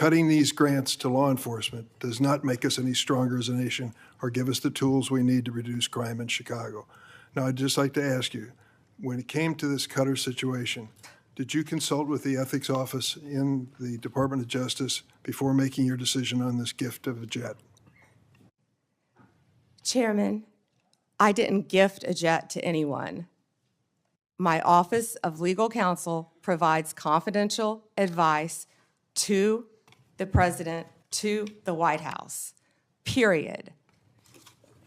cutting these grants to law enforcement does not make us any stronger as a nation or give us the tools we need to reduce crime in Chicago. Now, I'd just like to ask you, when it came to this Cutter situation, did you consult with the ethics office in the Department of Justice before making your decision on this gift of a jet? Chairman, I didn't gift a jet to anyone. My Office of Legal Counsel provides confidential advice to the President, to the White House, period.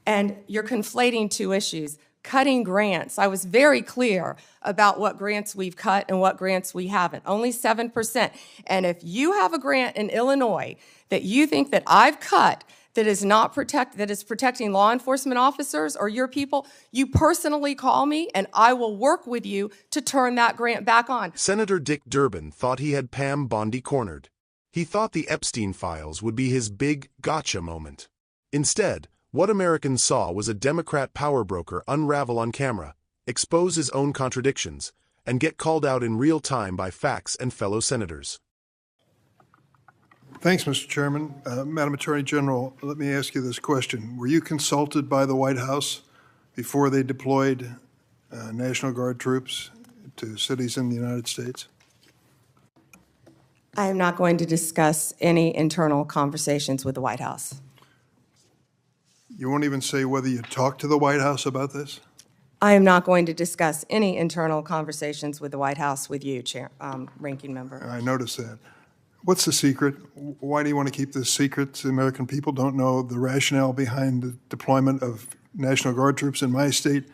And you're conflating two issues. Cutting grants, I was very clear about what grants we've cut and what grants we haven't, only 7%. And if you have a grant in Illinois that you think that I've cut that is protecting law enforcement officers or your people, you personally call me and I will work with you to turn that grant back on. Senator Dick Durbin thought he had Pam Bondi cornered. He thought the Epstein files would be his big gotcha moment. Instead, what Americans saw was a Democrat power broker unravel on camera, expose his own contradictions, and get called out in real time by facts and fellow senators. Thanks, Mr. Chairman. Madam Attorney General, let me ask you this question. Were you consulted by the White House before they deployed National Guard troops to cities in the United States? I am not going to discuss any internal conversations with the White House. You won't even say whether you talked to the White House about this? I am not going to discuss any internal conversations with the White House with you, Ranking Member. I noticed that. What's the secret? Why do you want to keep this secret? The American people don't know the rationale behind the deployment of National Guard troops in my state.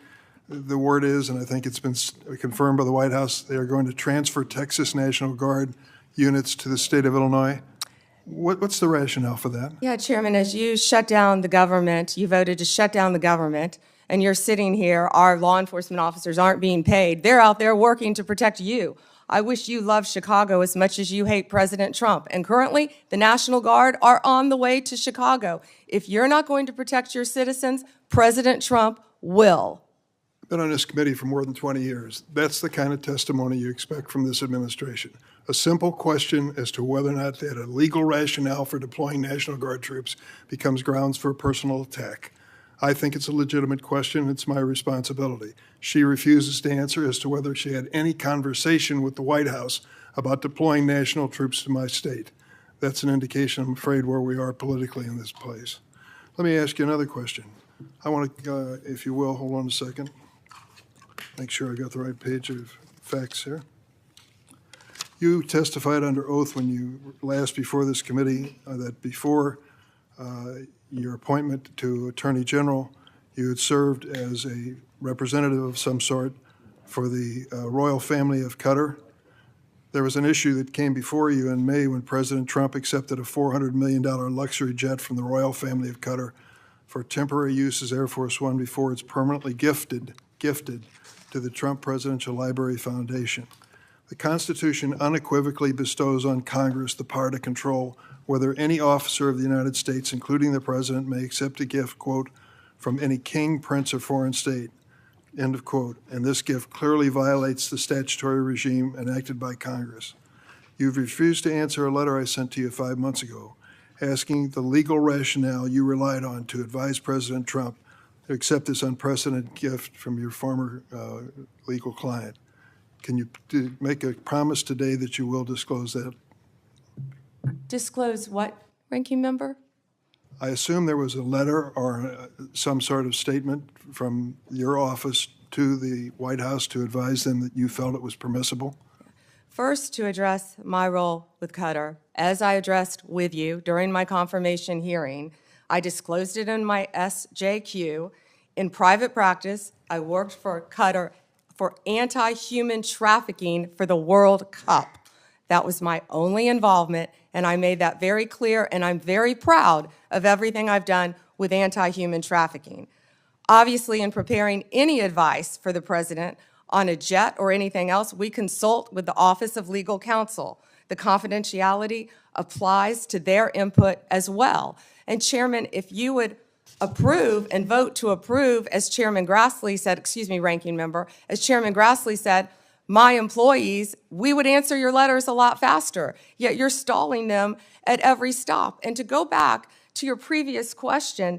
The word is, and I think it's been confirmed by the White House, they are going to transfer Texas National Guard units to the state of Illinois. What's the rationale for that? Yeah, Chairman, as you shut down the government, you voted to shut down the government, and you're sitting here, our law enforcement officers aren't being paid. They're out there working to protect you. I wish you loved Chicago as much as you hate President Trump. And currently, the National Guard are on the way to Chicago. If you're not going to protect your citizens, President Trump will. I've been on this committee for more than 20 years. That's the kind of testimony you expect from this administration. A simple question as to whether or not they had a legal rationale for deploying National Guard troops becomes grounds for a personal attack. I think it's a legitimate question. It's my responsibility. She refuses to answer as to whether she had any conversation with the White House about deploying national troops to my state. That's an indication, I'm afraid, where we are politically in this place. Let me ask you another question. I want to, if you will, hold on a second. Make sure I got the right page of facts here. You testified under oath when you last before this committee that before your appointment to Attorney General, you had served as a representative of some sort for the royal family of Qatar. There was an issue that came before you in May when President Trump accepted a $400 million luxury jet from the royal family of Qatar for temporary use as Air Force One before it's permanently gifted to the Trump Presidential Library Foundation. The Constitution unequivocally bestows on Congress the power to control whether any officer of the United States, including the President, may accept a gift, quote, from any king, prince, or foreign state, end of quote. And this gift clearly violates the statutory regime enacted by Congress. You've refused to answer a letter I sent to you 5 months ago asking the legal rationale you relied on to advise President Trump to accept this unprecedented gift from your former legal client. Can you make a promise today that you will disclose that? Disclose what, Ranking Member? I assume there was a letter or some sort of statement from your office to the White House to advise them that you felt it was permissible? First, to address my role with Qatar, as I addressed with you during my confirmation hearing, I disclosed it in my SJQ. In private practice, I worked for Qatar for anti-human trafficking for the World Cup. That was my only involvement, and I made that very clear, and I'm very proud of everything I've done with anti-human trafficking. Obviously, in preparing any advice for the President on a jet or anything else, we consult with the Office of Legal Counsel. The confidentiality applies to their input as well. And Chairman, if you would approve and vote to approve, as Chairman Grassley said, excuse me, Ranking Member, as Chairman Grassley said, my employees, we would answer your letters a lot faster, yet you're stalling them at every stop. And to go back to your previous question,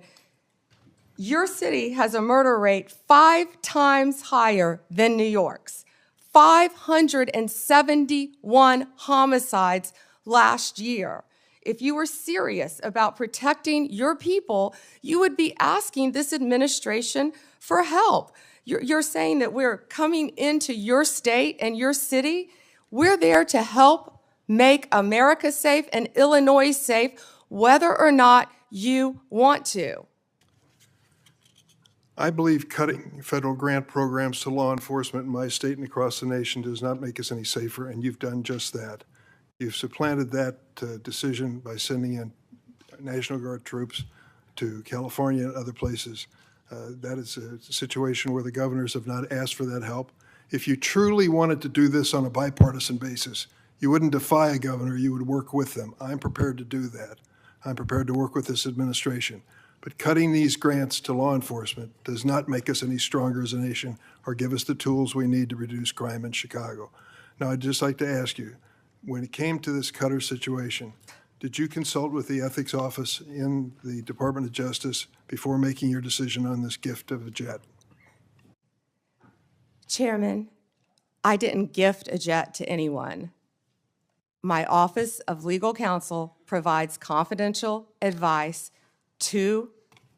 your city has a murder rate 5 times higher than New York's. 571 homicides last year. If you were serious about protecting your people, you would be asking this administration for help. You're saying that we're coming into your state and your city. We're there to help make America safe and Illinois safe, whether or not you want to. I believe cutting federal grant programs to law enforcement in my state and across the nation does not make us any safer, and you've done just that. You've supplanted that decision by sending in National Guard troops to California and other places. That is a situation where the governors have not asked for that help. If you truly wanted to do this on a bipartisan basis, you wouldn't defy a governor, you would work with them. I'm prepared to do that. I'm prepared to work with this administration. But cutting these grants to law enforcement does not make us any stronger as a nation or give us the tools we need to reduce crime in Chicago. Now, I'd just like to ask you, when it came to this Cutter situation, did you consult with the ethics office in the Department of Justice before making your decision on this gift of a jet? Chairman, I didn't gift a jet to anyone. My Office of Legal Counsel provides confidential advice to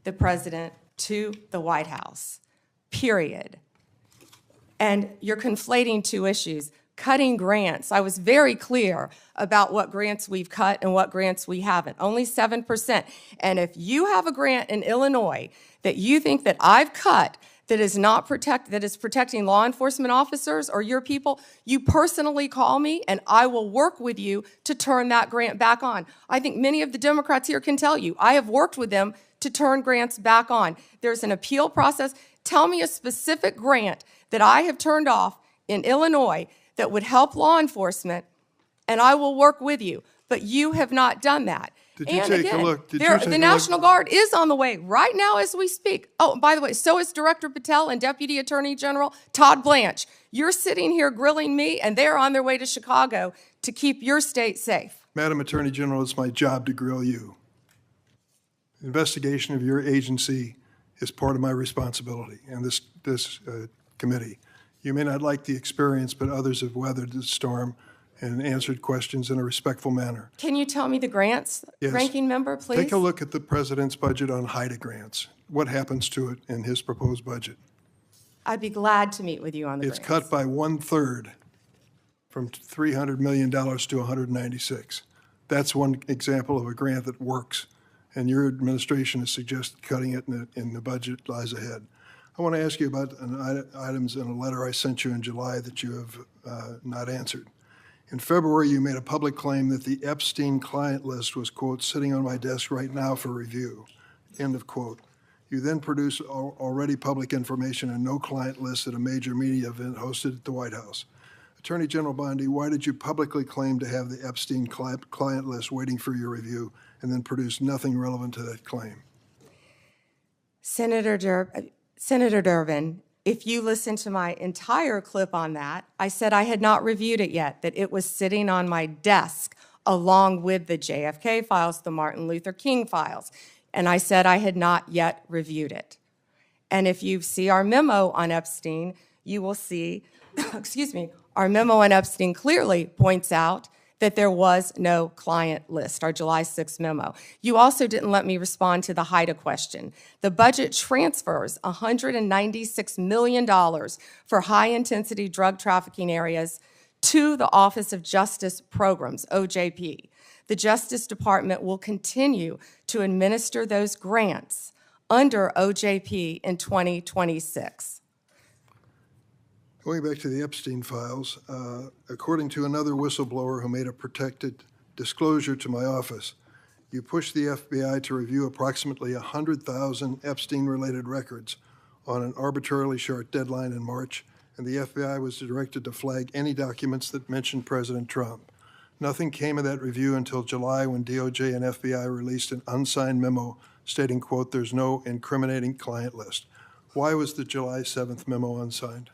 the President, to the White House, period. And you're conflating two issues. Cutting grants, I was very clear about what grants we've cut and what grants we haven't, only 7%. And if you have a grant in Illinois that you think that I've cut that is protecting law enforcement officers or your people, you personally call me and I will work with you to turn that grant back on. I think many of the Democrats here can tell you, I have worked with them to turn grants back on. There's an appeal process. Tell me a specific grant that I have turned off in Illinois that would help law enforcement, and I will work with you. But you have not done that. Did you take a look? The National Guard is on the way right now as we speak. Oh, by the way, so is Director Patel and Deputy Attorney General Todd Blanche. You're sitting here grilling me, and they're on their way to Chicago to keep your state safe. Madam Attorney General, it's my job to grill you. Investigation of your agency is part of my responsibility and this committee. You may not like the experience, but others have weathered the storm and answered questions in a respectful manner. Can you tell me the grants, Yes. Ranking Member, please? Take a look at the president's budget on HIDA grants. What happens to it in his proposed budget? I'd be glad to meet with you on the It's grants. cut by 1/3 from $300 million to 196. That's one example of a grant that works, and your administration has suggested cutting it in the budget lies ahead. I want to ask you about items in a letter I sent you in July that you have not answered. In February, you made a public claim that the Epstein client list was, quote, sitting on my desk right now for review, end of quote. You then produced already public information and no client list at a major media event hosted at the White House. Attorney General Bondi, why did you publicly claim to have the Epstein client list waiting for your review and then produce nothing relevant to that claim? Senator Durbin, if you listen to my entire clip on that, I said I had not reviewed it yet, that it was sitting on my desk along with the JFK files, the Martin Luther King files, and I said I had not yet reviewed it. And if you see our memo on Epstein, you will see, excuse me, our memo on Epstein clearly points out that there was no client list, our July 6th memo. You also didn't let me respond to the HIDA question. The budget transfers $196 million for high-intensity drug trafficking areas to the Office of Justice Programs, OJP. The Justice Department will continue to administer those grants under OJP in 2026. Going back to the Epstein files, according to another whistleblower who made a protected disclosure to my office, you pushed the FBI to review approximately 100,000 Epstein-related records on an arbitrarily short deadline in March, and the FBI was directed to flag any documents that mentioned President Trump. Nothing came of that review until July when DOJ and FBI released an unsigned memo stating, quote, there's no incriminating client list. Why was the July 7th memo unsigned?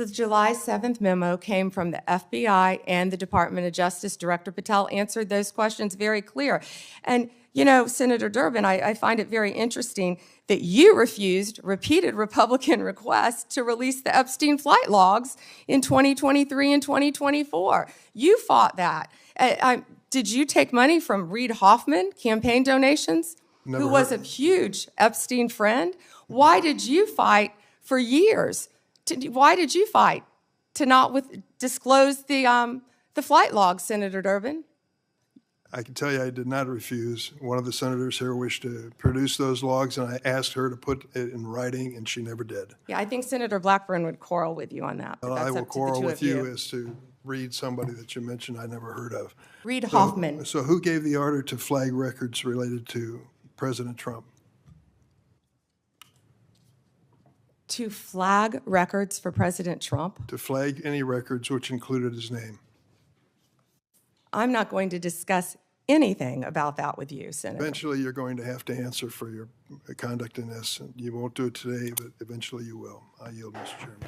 The July 7th memo came from the FBI and the Department of Justice. Director Patel answered those questions very clear. And, you know, Senator Durbin, I find it very interesting that you refused repeated Republican requests to release the Epstein flight logs in 2023 and 2024. You fought that. Did you take money from Reid Hoffman, campaign donations, who was a huge Epstein friend? Why did you fight for years? Why did you fight to not disclose the flight logs, Senator Durbin? I can tell you I did not refuse. One of the senators here wished to produce those logs, and I asked her to put it in writing, and she never did. Yeah, I think Senator Blackburn would quarrel with you on that. Well, I will quarrel with you as to read somebody that you mentioned I never heard of. Reid Hoffman. So who gave the order to flag records related to President Trump? To flag records for President Trump? To flag any records which included his name. I'm not going to discuss anything about that with you, Senator. Eventually, you're going to have to answer for your conduct in this. You won't do it today, but eventually you will. I yield, Mr. Chairman.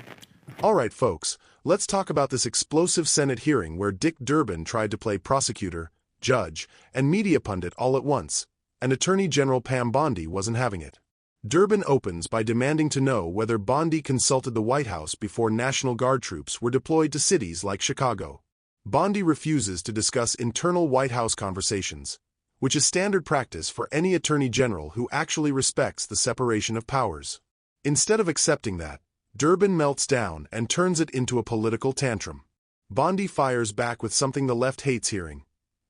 All right, folks, let's talk about this explosive Senate hearing where Dick Durbin tried to play prosecutor, judge, and media pundit all at once, and Attorney General Pam Bondi wasn't having it. Durbin opens by demanding to know whether Bondi consulted the White House before National Guard troops were deployed to cities like Chicago. Bondi refuses to discuss internal White House conversations, which is standard practice for any attorney general who actually respects the separation of powers. Instead of accepting that, Durbin melts down and turns it into a political tantrum. Bondi fires back with something the left hates hearing.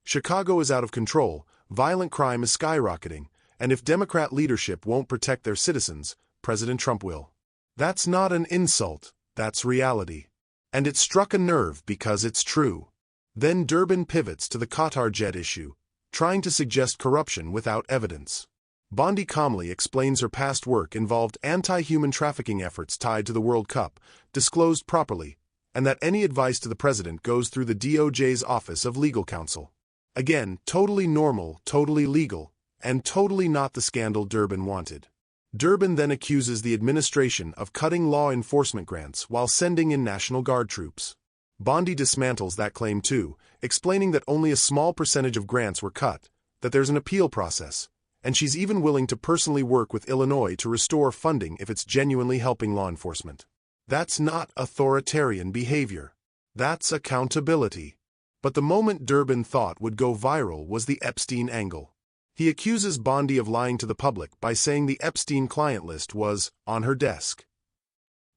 Chicago is out of control, violent crime is skyrocketing, and if Democrat leadership won't protect their citizens, President Trump will. That's not an insult, that's reality. And it struck a nerve because it's true. Then Durbin pivots to the Qatar jet issue, trying to suggest corruption without evidence. Bondi calmly explains her past work involved anti-human trafficking efforts tied to the World Cup, disclosed properly, and that any advice to the president goes through the DOJ's Office of Legal Counsel. Again, totally normal, totally legal, and totally not the scandal Durbin wanted. Durbin then accuses the administration of cutting law enforcement grants while sending in National Guard troops. Bondi dismantles that claim too, explaining that only a small percentage of grants were cut, that there's an appeal process, and she's even willing to personally work with Illinois to restore funding if it's genuinely helping law enforcement. That's not authoritarian behavior. That's accountability. But the moment Durbin thought would go viral was the Epstein angle. He accuses Bondi of lying to the public by saying the Epstein client list was on her desk.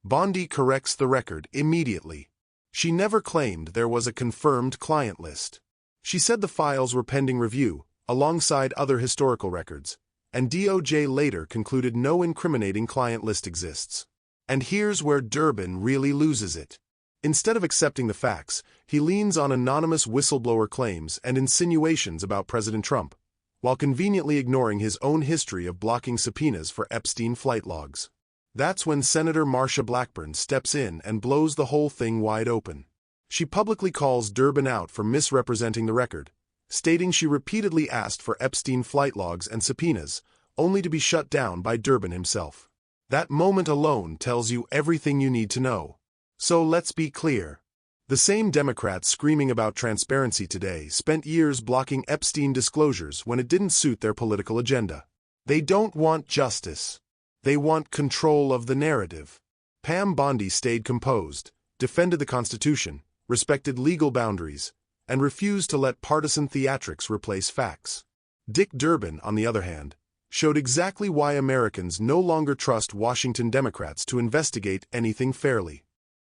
Bondi corrects the record immediately. She never claimed there was a confirmed client list. She said the files were pending review, alongside other historical records, and DOJ later concluded no incriminating client list exists. And here's where Durbin really loses it. Instead of accepting the facts, he leans on anonymous whistleblower claims and insinuations about President Trump, while conveniently ignoring his own history of blocking subpoenas for Epstein flight logs. That's when Senator Marsha Blackburn steps in and blows the whole thing wide open. She publicly calls Durbin out for misrepresenting the record, stating she repeatedly asked for Epstein flight logs and subpoenas, only to be shut down by Durbin himself. That moment alone tells you everything you need to know. So let's be clear. The same Democrats screaming about transparency today spent years blocking Epstein disclosures when it didn't suit their political agenda. They don't want justice. They want control of the narrative. Pam Bondi stayed composed, defended the Constitution, respected legal boundaries, and refused to let partisan theatrics replace facts. Dick Durbin, on the other hand, showed exactly why Americans no longer trust Washington Democrats to investigate anything fairly.